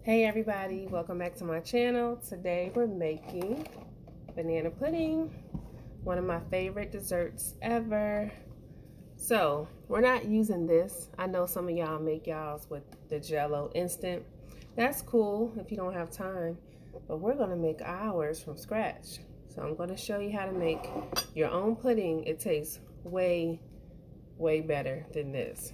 Hey everybody, welcome back to my channel. Today we're making banana pudding, one of my favorite desserts ever. So we're not using this. I know some of y'all make y'all's with the Jello instant. That's cool if you don't have time, but we're gonna make ours from scratch. So I'm gonna show you how to make your own pudding. It tastes way better than this.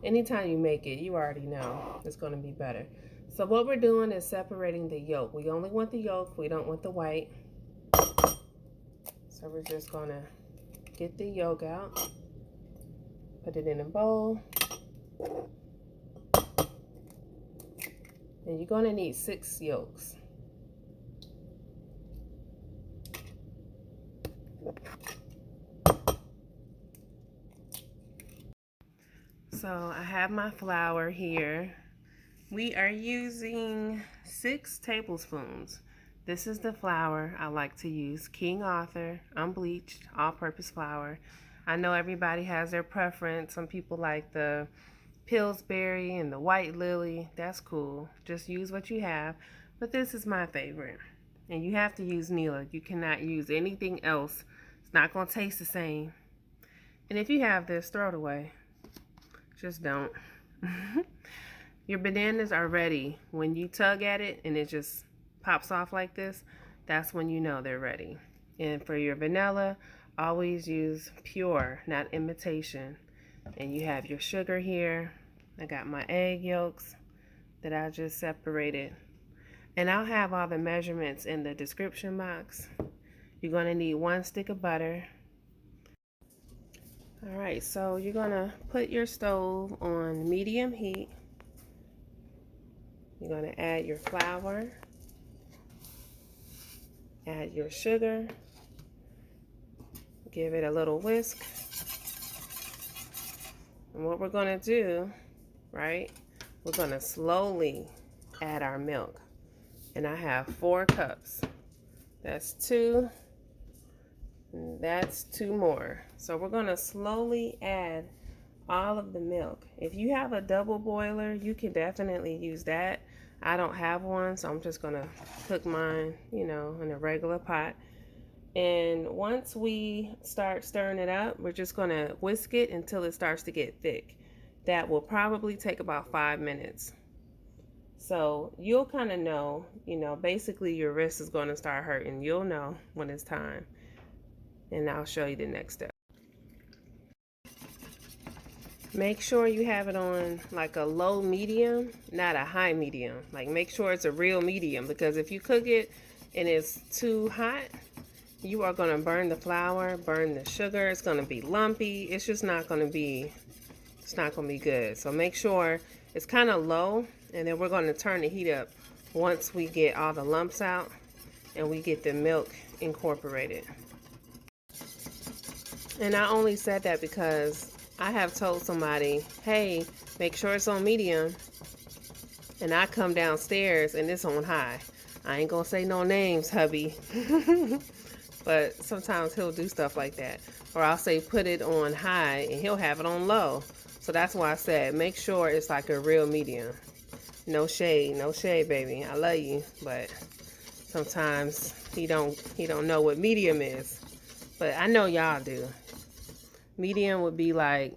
Anytime you make it, you already know it's gonna be better. So what we're doing is separating the yolk. We only want the yolk, we don't want the white. So we're just gonna get the yolk out, put it in a bowl. And you're gonna need 6 yolks. So I have my flour here. We are using 6 tablespoons. This is the flour I like to use, King Arthur, unbleached, all-purpose flour. I know everybody has their preference. Some people like the Pillsbury and the White Lily. That's cool. Just use what you have. But this is my favorite. And you have to use Nilla. You cannot use anything else. It's not going to taste the same. And if you have this, throw it away. Just don't. Your bananas are ready. When you tug at it and it just pops off like this, that's when you know they're ready. And for your vanilla, always use pure, not imitation. And you have your sugar here. I got my egg yolks that I just separated. And I'll have all the measurements in the description box. You're going to need 1 stick of butter. All right, so you're going to put your stove on medium heat. You're going to add your flour, add your sugar, give it a little whisk. And what we're going to do, right, we're going to slowly add our milk. And I have 4 cups. That's 2. And that's 2 more. So we're going to slowly add all of the milk. If you have a double boiler, you can definitely use that. I don't have one, so I'm just gonna cook mine, you know, in a regular pot. And once we start stirring it up, we're just gonna whisk it until it starts to get thick. That will probably take about 5 minutes. So you'll kind of know, you know, basically your wrist is gonna start hurting. You'll know when it's time. And I'll show you the next step. Make sure you have it on like a low medium, not a high medium. Like make sure it's a real medium, because if you cook it and it's too hot, you are going to burn the flour, burn the sugar. It's going to be lumpy. It's just not going to be, it's not going to be good. So make sure it's kind of low, and then we're going to turn the heat up once we get all the lumps out and we get the milk incorporated. And I only said that because I have told somebody, hey, make sure it's on medium, and I come downstairs and it's on high. I ain't gonna say no names, hubby. But sometimes he'll do stuff like that. Or I'll say put it on high and he'll have it on low. So that's why I said make sure it's like a real medium. No shade, baby. I love you, but sometimes he don't know what medium is. But I know y'all do. Medium would be like,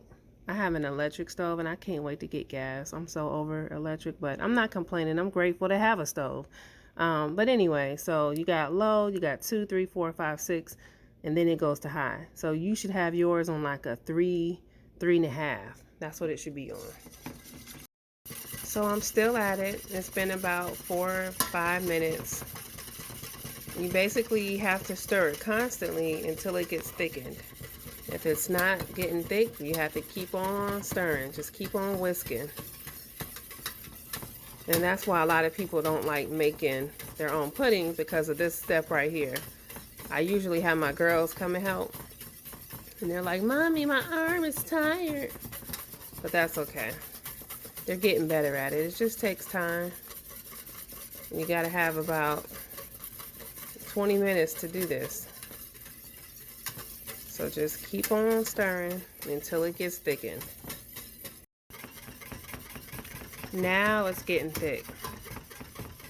I have an electric stove and I can't wait to get gas. I'm so over electric, but I'm not complaining. I'm grateful to have a stove. But anyway, so you got low, you got 2, 3, 4, 5, 6, and then it goes to high. So you should have yours on like a 3, 3.5. That's what it should be on. So I'm still at it. It's been about 4 or 5 minutes. You basically have to stir it constantly until it gets thickened. If it's not getting thick, you have to keep on stirring. Just keep on whisking. And that's why a lot of people don't like making their own pudding, because of this step right here. I usually have my girls come and help. And they're like, Mommy, my arm is tired. But that's okay. They're getting better at it. It just takes time. You got to have about 20 minutes to do this. So just keep on stirring until it gets thickened. Now it's getting thick.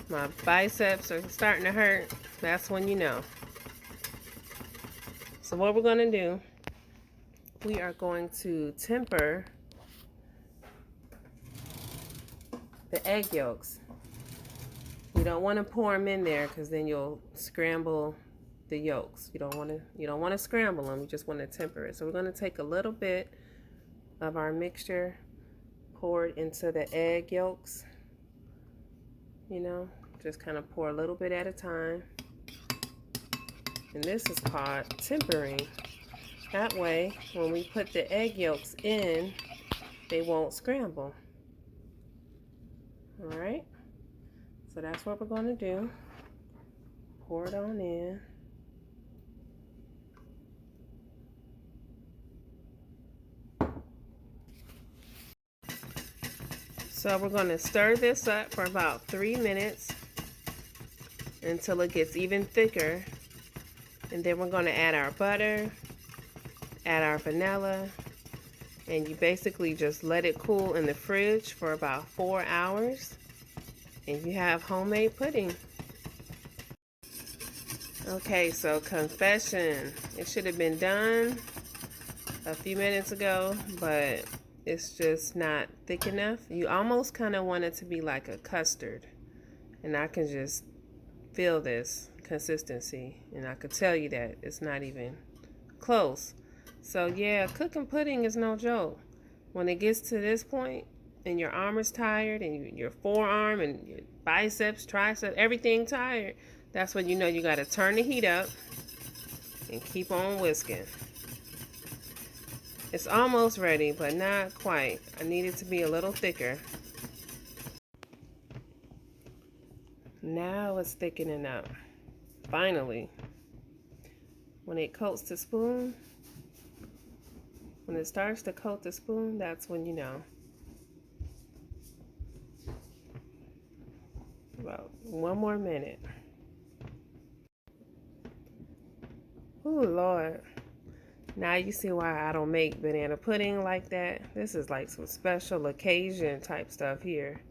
My biceps are starting to hurt. That's when you know. So what we're going to do, we are going to temper the egg yolks. You don't want to pour them in there because then you'll scramble the yolks. You don't want to scramble them. You just want to temper it. So we're going to take a little bit of our mixture, pour it into the egg yolks. You know, just kind of pour a little bit at a time. And this is called tempering. That way, when we put the egg yolks in, they won't scramble. All right. So that's what we're going to do. Pour it on in. So we're going to stir this up for about 3 minutes until it gets even thicker. And then we're going to add our butter, add our vanilla, and you basically just let it cool in the fridge for about 4 hours. And you have homemade pudding. Okay, so confession. It should have been done a few minutes ago, but it's just not thick enough. You almost kind of want it to be like a custard. And I can just feel this consistency. And I could tell you that it's not even close. So yeah, cooking pudding is no joke. When it gets to this point, and your arm is tired, and your forearm and your biceps, triceps, everything tired, that's when you know you got to turn the heat up and keep on whisking. It's almost ready, but not quite. I need it to be a little thicker. Now it's thickening up. Finally. When it coats the spoon, when it starts to coat the spoon, that's when you know. About 1 more minute. Oh Lord. Now you see why I don't make banana pudding like that. This is like some special occasion type stuff here.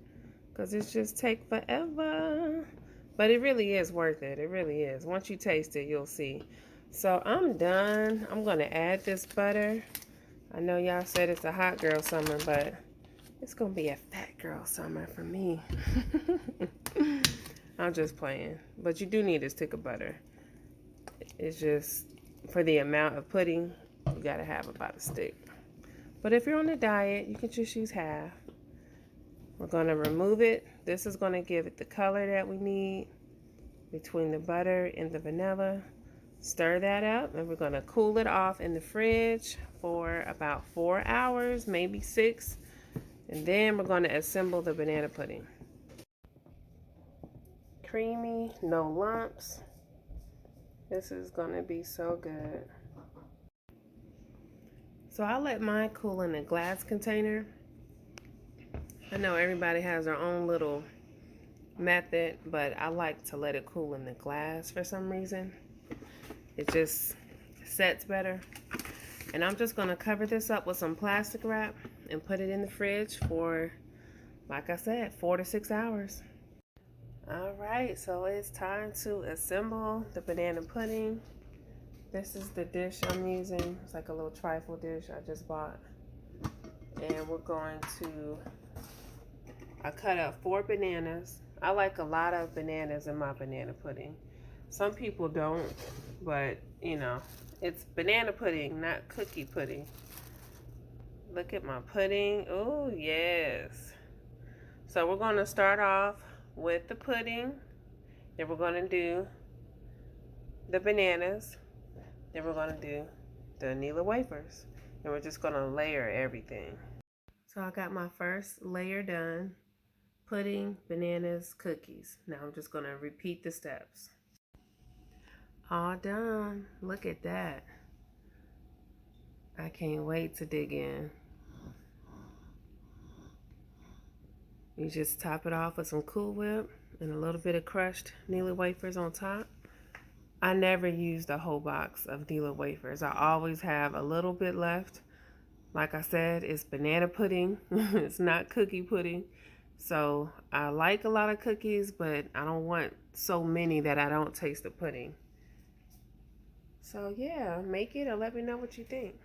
Because it just take forever. But it really is worth it. It really is. Once you taste it, you'll see. So I'm done. I'm going to add this butter. I know y'all said it's a hot girl summer, but it's going to be a fat girl summer for me. I'm just playing. But you do need a stick of butter. It's just, for the amount of pudding, you got to have about a stick. But if you're on a diet, you can just use half. We're going to remove it. This is going to give it the color that we need between the butter and the vanilla. Stir that up, and we're going to cool it off in the fridge for about 4 hours, maybe 6. And then we're going to assemble the banana pudding. Creamy, no lumps. This is going to be so good. So I let mine cool in a glass container. I know everybody has their own little method, but I like to let it cool in the glass for some reason. It just sets better. And I'm just going to cover this up with some plastic wrap and put it in the fridge for, like I said, 4 to 6 hours. Alright, so it's time to assemble the banana pudding. This is the dish I'm using. It's like a little trifle dish I just bought. And we're going to, I cut up 4 bananas. I like a lot of bananas in my banana pudding. Some people don't, but you know, it's banana pudding, not cookie pudding. Look at my pudding. Oh, yes. So we're going to start off with the pudding. Then we're going to do the bananas. Then we're going to do the Nilla wafers. And we're just going to layer everything. So I got my first layer done. Pudding, bananas, cookies. Now I'm just going to repeat the steps. All done. Look at that. I can't wait to dig in. You just top it off with some Cool Whip and a little bit of crushed Nilla wafers on top. I never use the whole box of Nilla wafers. I always have a little bit left. Like I said, it's banana pudding. It's not cookie pudding. So I like a lot of cookies, but I don't want so many that I don't taste the pudding. So yeah, make it and let me know what you think.